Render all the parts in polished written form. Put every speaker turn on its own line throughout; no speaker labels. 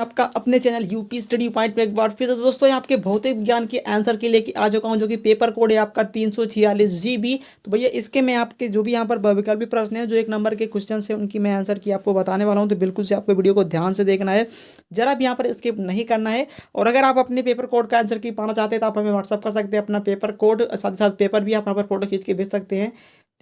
आपका अपने channel UP study point में एक बार फिर से दोस्तों यहाँ आपके भौतिक विज्ञान के आंसर के लेके आ चुका हूँ, जो कि पेपर कोड है आपका 346 GB। तो भैया इसके मैं आपके जो भी यहाँ पर वैकल्पिक प्रश्न है, जो 1 नंबर के क्वेश्चन है, उनकी मैं आंसर की आपको बताने वाला हूँ। तो बिल्कुल से आपको वीडियो को ध्यान से देखना है, जरा भी यहाँ पर स्किप नहीं करना है। और अगर आप अपने पेपर कोड का आंसर की पाना चाहते हैं तो आप हमें व्हाट्सअप कर सकते हैं अपना पेपर कोड, साथ ही साथ पेपर भी आप यहाँ पर फोटो खींच के भेज सकते हैं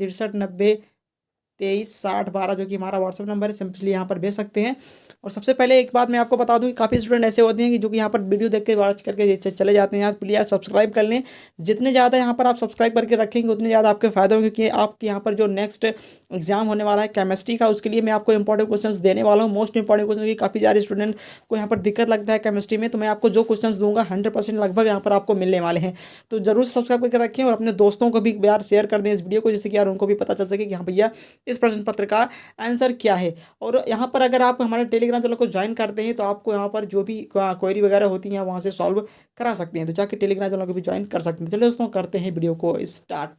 6390236012, जो कि हमारा व्हाट्सअप नंबर है। सिंपली यहाँ पर भेज सकते हैं। और सबसे पहले एक बात मैं आपको बता दूं कि काफ़ी स्टूडेंट ऐसे होते हैं कि जो कि यहाँ पर वीडियो देख के वॉच करके चले जाते हैं। प्लीज़ यार सब्सक्राइब कर लें। जितने ज़्यादा यहाँ पर आप सब्सक्राइब करके रखेंगे उतने ज़्यादा आपके फायदे होंगे, क्योंकि आपके यहाँ पर जो नेक्स्ट एग्जाम होने वाला है केमिस्ट्री का, उसके लिए मैं आपको इंपॉर्टेंट क्वेश्चन देने वाला हूँ। मोस्ट इंपॉर्टेंट क्वेश्चन की काफ़ी सारे स्टूडेंट को यहाँ पर दिक्कत लगता है केमिस्ट्री में, तो मैं आपको जो क्वेश्चन दूंगा 100% लगभग यहाँ पर आपको मिलने वाले हैं। तो जरूर सब्सक्राइब करके रखें और अपने दोस्तों को भी यार शेयर कर दें इस वीडियो को, जिससे कि यार उनको भी पता चल सके कि हाँ भैया इस प्रश्न पत्र का आंसर क्या है। और यहाँ पर अगर आप हमारे टेलीग्राम चैनल को ज्वाइन करते हैं तो आपको यहाँ पर जो भी क्वेरी वगैरह होती है वहाँ से सॉल्व करा सकते हैं, तो जाके टेलीग्राम चैनल को भी ज्वाइन कर सकते हैं। चलिए दोस्तों करते हैं वीडियो को स्टार्ट।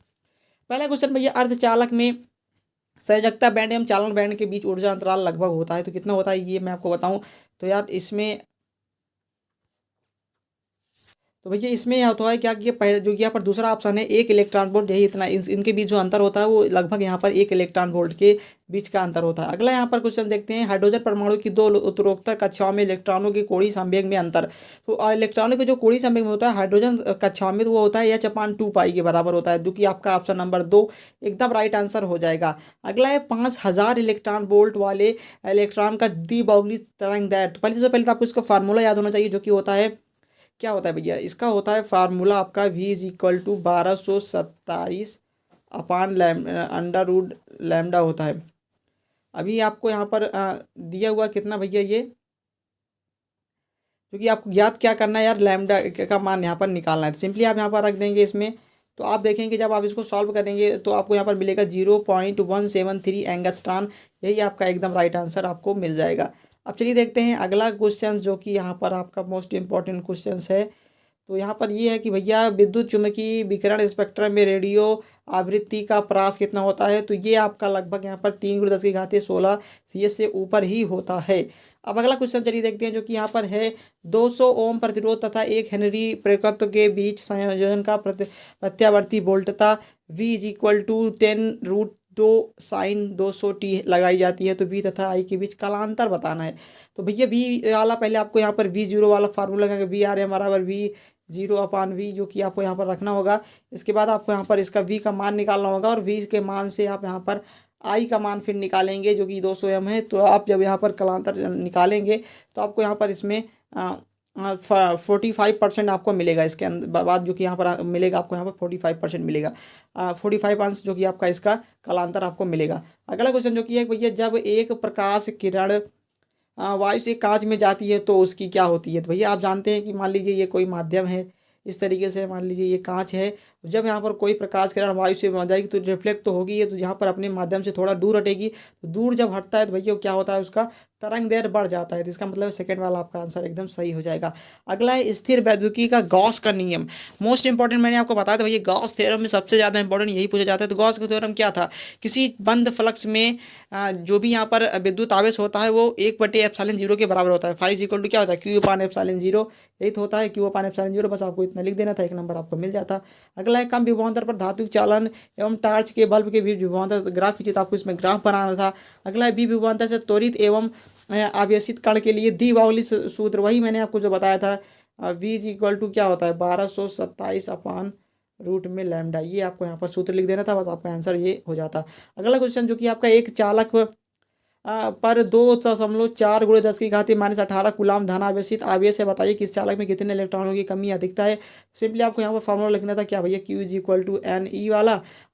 पहला क्वेश्चन भैया, अर्धचालक में संयोजकता बैंड एवं चालन बैंड के बीच ऊर्जा अंतराल लगभग होता है, तो कितना होता है ये मैं आपको बताऊं। तो यार इसमें तो भैया इसमें यह होता है क्या कि ये पहले जो कि यहाँ पर दूसरा ऑप्शन है 1 इलेक्ट्रॉन वोल्ट, यही इतना इनके बीच जो अंतर होता है वो लगभग यहाँ पर 1 इलेक्ट्रॉन वोल्ट के बीच का अंतर होता है। अगला यहाँ पर क्वेश्चन देखते हैं, हाइड्रोजन परमाणु की दो उत्तरोत्तर कक्षाओं में इलेक्ट्रॉनों के कोणीय संवेग में अंतर। तो इलेक्ट्रॉनों के जो कोणीय संवेग में होता है हाइड्रोजन कक्षाओं में, तो वो होता है H/2 पाई के बराबर होता है, जो कि आपका ऑप्शन नंबर 2 एकदम राइट आंसर हो जाएगा। अगला है 5000 इलेक्ट्रॉन वोल्ट वाले इलेक्ट्रॉन का द्विबाहुली तरंग दैर्ध्य। तो पहले से पहले तो आपको इसका फार्मूला याद होना चाहिए, जो कि होता है क्या होता है भैया, इसका होता है फार्मूला आपका V = 1227 upon under root lambda होता है। अभी आपको यहाँ पर दिया हुआ कितना भैया ये, क्योंकि आपको याद क्या करना है यार, लैम्डा का मान यहाँ पर निकालना है। तो सिंपली आप यहाँ पर रख देंगे इसमें, तो आप देखेंगे जब आप इसको सॉल्व करेंगे तो आपको यहाँ पर मिलेगा 0.173 एंगस्ट्रॉन। यही आपका एकदम राइट आंसर आपको मिल जाएगा। अब चलिए देखते हैं अगला क्वेश्चन, जो कि यहाँ पर आपका मोस्ट इंपॉर्टेंट क्वेश्चन है। तो यहाँ पर ये है कि भैया विद्युत चुम्बकीय विकिरण स्पेक्ट्रम में रेडियो आवृत्ति का ह्रास कितना होता है। तो ये आपका लगभग यहाँ पर 3×10⁻16 CS से ऊपर ही होता है। अब अगला क्वेश्चन चलिए देखते हैं, जो कि यहाँ पर है 200 ओम प्रतिरोध तथा 1 हेनरी प्रेरकत्व के बीच संयोजन का प्रत्यावर्ती वोल्टता V = 10√2 साइन 200t लगाई जाती है। तो V तथा I के बीच कालांतर बताना है। तो भैया V वाला पहले आपको यहाँ पर V0 वाला फार्मूला लगाएंगे, V(R)=V0/V, जो कि आपको यहाँ पर रखना होगा। इसके बाद आपको यहाँ पर इसका V का मान निकालना होगा, और V के मान से आप यहाँ पर I का मान फिर निकालेंगे, जो कि 200 m है। तो आप जब यहाँ पर कालांतर निकालेंगे तो आपको यहाँ पर इसमें 45% आपको मिलेगा। इसके अंदर बाद जो कि यहाँ पर मिलेगा आपको यहाँ पर 45% मिलेगा, 45 अंश जो कि आपका इसका कालांतर आपको मिलेगा। अगला क्वेश्चन जो कि है भैया, जब एक प्रकाश किरण वायु से कांच में जाती है तो उसकी क्या होती है। तो भैया आप जानते हैं कि मान लीजिए ये कोई माध्यम है, इस तरीके से मान लीजिए ये कांच है। जब यहाँ पर कोई प्रकाश किरण वायु से जाएगी तो रिफ्लेक्ट तो होगी है, तो यहाँ पर अपने माध्यम से थोड़ा दूर हटेगी। तो दूर जब हटता है तो भैया क्या होता है, उसका तरंग दैर्ध्य बढ़ जाता है। तो इसका मतलब सेकंड वाला आपका आंसर एकदम सही हो जाएगा। अगला है स्थिर वैद्युति का गॉस का नियम। मोस्ट इंपॉर्टेंट मैंने आपको बताया था भैया, गॉस थ्योरम में सबसे ज़्यादा इंपॉर्टेंट यही पूछा जाता है। तो गॉस का थ्योरम क्या था, किसी बंद फ्लक्स में जो भी यहाँ पर विद्युत आवेश होता है वो 1/ε0 के बराबर होता है। फाइव क्या होता है, Q/ε0, यही तो होता है Q/ε0। बस आपको इतना लिख देना था, 1 नंबर आपको मिल जाता। अगला है कम विभवांतर पर धातु चालन एवं टार्च के बल्ब के बीच विभवांतर ग्राफ खींचे, तो आपको इसमें ग्राफ बनाना था। अगला है बी विभवांतर से त्वरित एवं आवेशित कण के लिए द्विबाहुली सूत्र, वही मैंने आपको जो बताया था, V क्या होता है 1227 अपान रूट में लैम्डा। ये आपको यहाँ पर सूत्र लिख देना था, बस आपका आंसर ये हो जाता। अगला क्वेश्चन जो कि आपका एक चालक पर 2.4 × 10⁻18 कूलाम धनावेशित आवेश है, बताइए किस चालक में कितने इलेक्ट्रॉनों की कमी अधिकता है। सिंपली आपको यहाँ पर फॉर्मूला लिखना था क्या भैया, Q = NE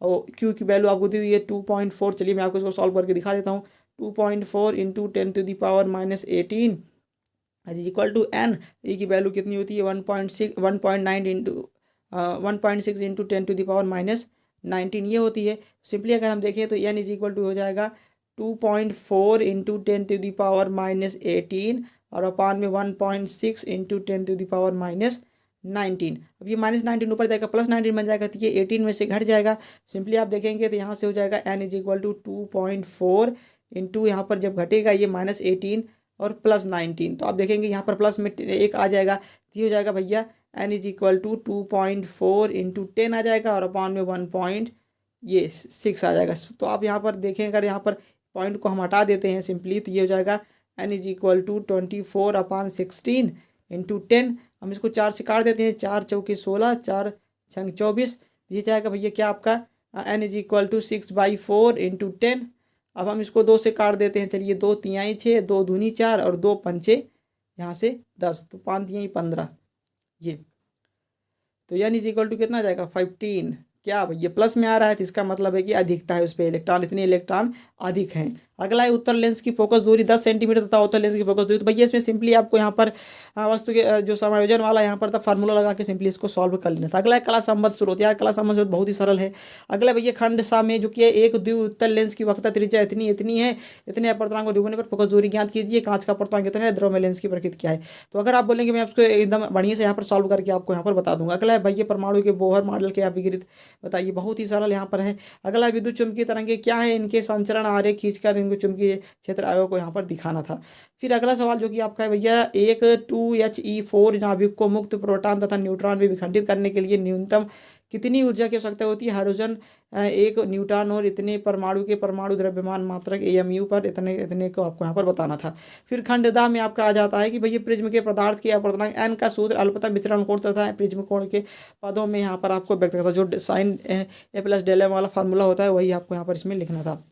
और Q की वैल्यू आपको दी हुई है 2.4। चलिए मैं आपको इसको सॉल्व करके दिखा देता हूँ। 2.4 × 10⁻−18 N, E की वैल्यू कितनी होती है 1.6 × 10⁻19 ये होती है। सिंपली अगर हम देखें तो N = हो जाएगा 2.4 × 10⁻18 और अपान में 1.6 × 10⁻19। अब ये -19 ऊपर जाएगा, +19 बन जाएगा, तो ये 18 में से घट जाएगा। सिंपली आप देखेंगे तो यहाँ से हो जाएगा N = 2.4 इंटू यहाँ पर जब घटेगा ये -18 और प्लस 19। तो आप देखेंगे यहाँ पर प्लस में एक आ जाएगा, तो ये हो जाएगा भैया n is equal to 2.4 into 10 आ जाएगा, और अपॉन में 1.6 आ जाएगा। तो आप यहाँ पर देखें, अगर यहाँ पर पॉइंट को हम हटा देते हैं सिंपली, तो ये हो जाएगा n is equal to 24/16 into 10। हम इसको 4 से काट देते हैं, 4 चौके 16, 4 छंग 24। ये जाएगा भैया क्या आपका n is equal to 6/4 into 10। अब हम इसको 2 से काट देते हैं, चलिए 2 तिहाई 6, 2 दूनी 4 और 2 पंचे यहाँ से 10, तो 5 तिहाई 15। ये तो n इज इक्वल टू कितना आ जाएगा 15। क्या भैया प्लस में आ रहा है, तो इसका मतलब है कि अधिकता है उस पर इलेक्ट्रॉन, इतने इलेक्ट्रॉन अधिक हैं। अगला है उत्तर लेंस की फोकस दूरी 10 सेंटीमीटर तथा उत्तर लेंस की फोकस दूरी। तो भैया इसमें सिंपली आपको यहाँ पर वस्तु के जो समायोजन वाला यहाँ पर था फार्मूला लगा के सिंपली इसको सॉल्व कर लेना था। अगला है कला संबंध स्रोत। यार कला संबंध स्रोत बहुत ही सरल है। अगला भैया खंड सा में जो कि एक द्विउत्तर लेंस की वक्रता त्रिज्या इतनी इतनी है, इतने अपर्तनांक को दुगने पर फोकस दूरी ज्ञात कीजिए। कांच का अपर्तनांक कितना है, द्रव्य लेंस की प्रकृति क्या है। तो अगर आप बोलेंगे मैं आपको एकदम बढ़िया से यहाँ पर सॉल्व करके आपको यहाँ पर बता दूंगा। अगला है भैया परमाणु के बोहर मॉडल के विकृत बताइए, बहुत ही सरल यहाँ पर है। अगला विद्युत चुंबकीय तरंगे क्या है, इनके संचरण आरेख खींचकर इनको चुंबकीय क्षेत्र आयोग को यहाँ पर दिखाना था। फिर अगला सवाल जो कि आपका है भैया, एक 2He4 नाभिक को मुक्त प्रोटॉन तथा न्यूट्रॉन में विखंडित करने के लिए न्यूनतम कितनी ऊर्जा की आवश्यकता होती है। हाइड्रोजन 1 न्यूट्रॉन और इतने परमाणु के परमाणु द्रव्यमान मात्रक AMU पर इतने इतने को आपको यहाँ पर बताना था। फिर खंडदाह में आपका आ जाता है कि भैया प्रिज्म के पदार्थ के अपवर्तनांक n का सूत्र अल्पतः विचरण कोण तथा प्रिज्म कोण के पदों में यहाँ पर आपको व्यक्त करता, जो साइन A+Δm वाला फार्मूला होता है वही आपको यहाँ पर इसमें लिखना था,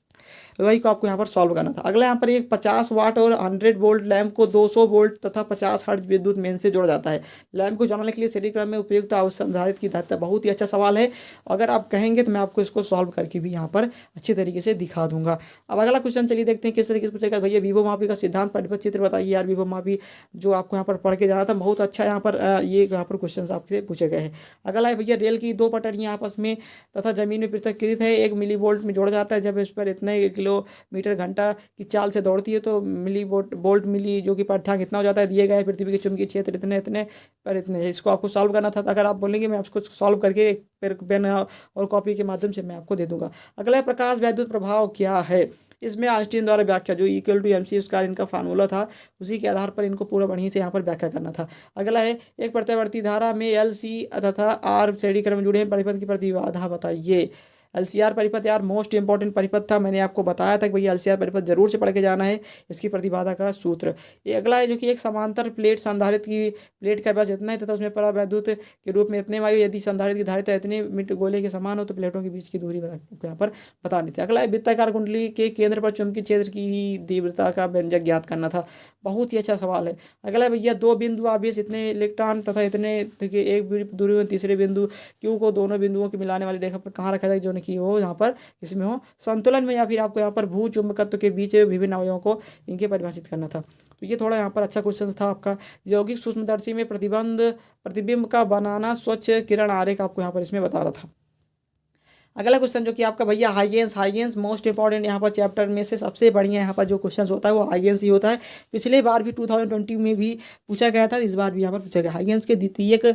वही को आपको यहाँ पर सॉल्व करना था। अगला यहाँ पर एक 50 वाट और 100 वोल्ट लैंप को 200 वोल्ट तथा 50 हर्ट्ज विद्युत मेन से जोड़ा जाता है। लैंप को जलाने के लिए श्रेणी क्रम में उपयुक्त संधारित्र की धारिता। बहुत ही अच्छा सवाल है, अगर आप कहेंगे तो मैं आपको इसको सॉल्व करके भी यहाँ पर अच्छे तरीके से दिखा दूंगा। अब अगला क्वेश्चन चलिए देखते हैं किस तरीके से पूछेगा। भैया विभव मापी का सिद्धांत परिपथ चित्र बताइए। यार विभव मापी जो आपको यहाँ पर पढ़ के जाना था, बहुत अच्छा यहाँ पर ये यहाँ पर क्वेश्चन आपसे पूछे गए हैं। अगला है भैया रेल की 2 पटरियाँ आपस में तथा जमीन में पृथककृत है, 1 मिली वोल्ट में जोड़ा जाता है। जब इस पर इतने किलोमीटर घंटा की चाल से दौड़ती है तो मिली वोल्ट मिली जो कि पाठ्यांक इतना हो जाता है। दिए गए पृथ्वी के चुंबकीय क्षेत्र इतने इतने पर इतने, इसको आपको सॉल्व करना था। अगर आप बोलेंगे मैं आपको सॉल्व करके पेन और कॉपी के माध्यम से मैं आपको दे दूंगा। अगला प्रकाश वैद्युत प्रभाव क्या है, इसमें आइंस्टीन द्वारा व्याख्या जो इक्वल टू MC उसका इनका फार्मूला था, उसी के आधार पर इनको पूरा बढ़िया से यहाँ पर व्याख्या करना था। अगला है एक प्रत्यावर्ती धारा में LC तथा R श्रेणी क्रम में जुड़े हैं, परिपथ की प्रतिबाधा बताइए। LCR परिपथ यार मोस्ट इंपॉर्टेंट परिपथ था, मैंने आपको बताया था कि भैया LCR परिपथ जरूर से पढ़ के जाना है, इसकी प्रतिबाधा का सूत्र। ये अगला है जो कि एक समांतर प्लेट संधारित्र की प्लेट का व्यास इतना है तथा उसमें परावैद्युत के रूप में इतने वायु, यदि संधारित्र की धारिता इतने मीटर गोले के समान हो तो प्लेटों के बीच की दूरी यहाँ पर बतानी थी। अगला है वृत्ताकार कुंडली के केंद्र पर चुंबकीय क्षेत्र की तीव्रता का व्यंजक ज्ञात करना था, बहुत ही अच्छा सवाल है। अगला भैया 2 बिंदु आवेश इतने इलेक्ट्रॉन तथा इतने एक दूरी में तीसरे बिंदु Q को दोनों बिंदुओं के मिलाने वाली रेखा पर कहाँ रखा जाए जो कि हो यहाँ पर इसमें हो संतुलन में, या फिर आपको यहाँ पर भू चुंबकत्व के बीच विभिन्न अवयवों को इनके परिभाषित करना था। तो ये थोड़ा यहाँ पर अच्छा क्वेश्चन था आपका। यौगिक सूक्ष्मदर्शी में प्रतिबिंब का बनाना स्वच्छ किरण आरेख आपको यहाँ पर इसमें बता रहा था। अगला क्वेश्चन जो कि आपका भैया हाइगेंस मोस्ट इंपॉर्टेंट यहाँ पर चैप्टर में से सबसे बढ़िया यहाँ पर जो क्वेश्चन होता है वो हाइगेंस ही होता है। पिछले बार भी 2020 में भी पूछा गया था, इस बार भी यहाँ पर पूछा गया। हाइगेंस के द्वितीयक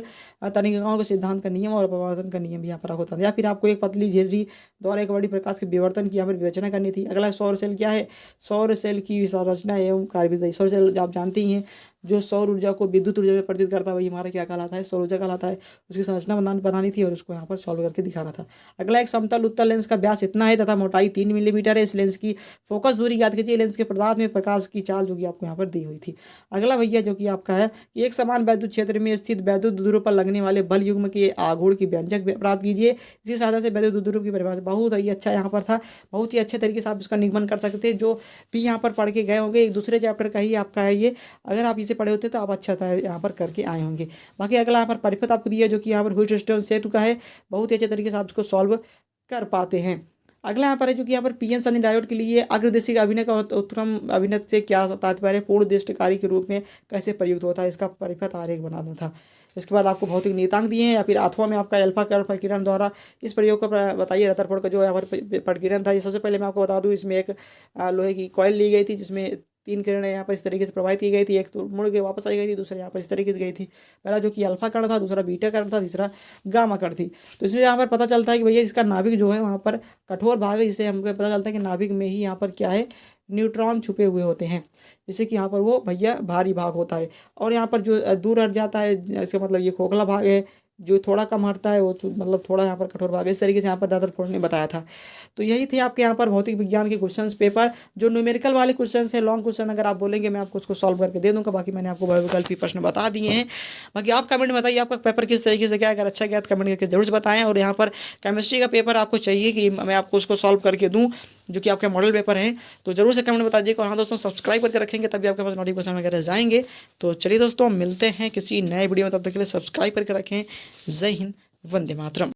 तनिकाओं के सिद्धांत का नियम और अपवर्तन का नियम भी यहाँ पर होता था। या फिर आपको एक पतली झिर्री द्वारा एक बड़ी प्रकाश के विवर्तन की यहाँ पर विवेचना करनी थी। अगला सौर सेल क्या है, सौर सेल की संरचना एवं कार्यविधि। सौर सेल आप जानते ही हैं, जो सौर ऊर्जा को विद्युत ऊर्जा में परिवर्तित करता है वही हमारा क्या कहलाता है, सौर ऊर्जा कहलाता है। उसकी संरचना बनानी थी और उसको यहाँ पर सॉल्व करके दिखाना था। अगला एक समतल उत्तल लेंस का व्यास इतना है तथा मोटाई 3 मिलीमीटर है। इस लेंस की फोकस दूरी याद कीजिए। लेंस के पदार्थ में प्रकाश की चाल जो कि आपको यहाँ पर दी हुई थी। अगला भैया जो कि आपका है एक समान वैद्युत क्षेत्र में स्थित वैद्युत दुद्रुव पर लगने वाले बल युग्म के आघूर्ण की व्यंजक प्राप्त कीजिए। इसी साधन से वैद्युत दुद्रुव की परिभाषा बहुत ही अच्छा यहाँ पर था, बहुत ही अच्छे तरीके से आप इसका निगमन कर सकते हैं। जो भी यहाँ पर पढ़ के गए होंगे एक दूसरे चैप्टर का ही आपका है ये, अगर आप इसे पढ़े होते तो आप अच्छा यहाँ पर करके आए होंगे। बाकी अगला यहाँ पर परिपथ आपको दिया जो कि यहाँ पर व्हीटस्टोन सेतु का है, बहुत ही अच्छे तरीके से आप इसको सॉल्व कर पाते हैं। अगला यहाँ पर है जो कि यहाँ पर पीएन सनी डायोड के लिए अग्रदेशी अभिनय का उत्तम अभिनय से क्या तात्पर्य, पूर्ण दृष्टिकारी के रूप में कैसे प्रयुक्त होता है, इसका परिपथ आरेख बनाना था। इसके बाद आपको भौतिक नियतांक दिए हैं, या फिर अथवा में आपका अल्फा प्रकीर्णन द्वारा इस प्रयोग को बताइए। रदरफोर्ड का जो यहाँ पर प्रकीर्णन था, ये सबसे पहले मैं आपको बता दूँ, इसमें एक लोहे की कॉइल ली गई थी जिसमें 3 किरणें यहाँ पर इस तरीके से प्रवाहित की गई थी, एक तो मुड़ के वापस आई गई थी, दूसरी यहाँ पर इस तरीके से गई थी। पहला जो कि अल्फा कण था, दूसरा बीटा कण था, तीसरा गामा कण थी। तो इसमें यहाँ पर पता चलता है कि भैया इसका नाभिक जो है वहाँ पर कठोर भाग है, जिससे हमको पता चलता है कि नाभिक में ही यहाँ पर क्या है, न्यूट्रॉन छुपे हुए होते हैं, जिससे कि यहाँ पर वो भैया भारी भाग होता है। और यहाँ पर जो दूर हट जाता है, इसका मतलब ये खोखला भाग है, जो थोड़ा कम हटता है वो मतलब थोड़ा यहाँ पर कठोर भाग है। इस तरीके से यहाँ पर रदरफोर्ड ने बताया था। तो यही थे आपके यहाँ पर भौतिक विज्ञान के क्वेश्चंस पेपर, जो न्यूमेरिकल वाले क्वेश्चन है, लॉन्ग क्वेश्चन अगर आप बोलेंगे मैं आपको उसको सॉल्व करके दे दूँगा। बाकी मैंने आपको वैकल्पिक प्रश्न बता दिए हैं। बाकी आप कमेंट में बताइए आपका पेपर किस तरीके से गया, अगर अच्छा गया तो कमेंट करके जरूर बताएं। और यहाँ पर केमिस्ट्री का पेपर आपको चाहिए कि मैं आपको उसको सॉल्व करके दूँ, जो कि आपके मॉडल पेपर हैं, तो जरूर से कमेंट बता दीजिएगा। और हाँ दोस्तों, सब्सक्राइब करके रखेंगे तभी आपके पास नोटिफिकेशन वगैरह जाएंगे। तो चलिए दोस्तों, मिलते हैं किसी नए वीडियो में, तब तक के लिए सब्सक्राइब करके रखें। जय हिंद, वंदे मातरम।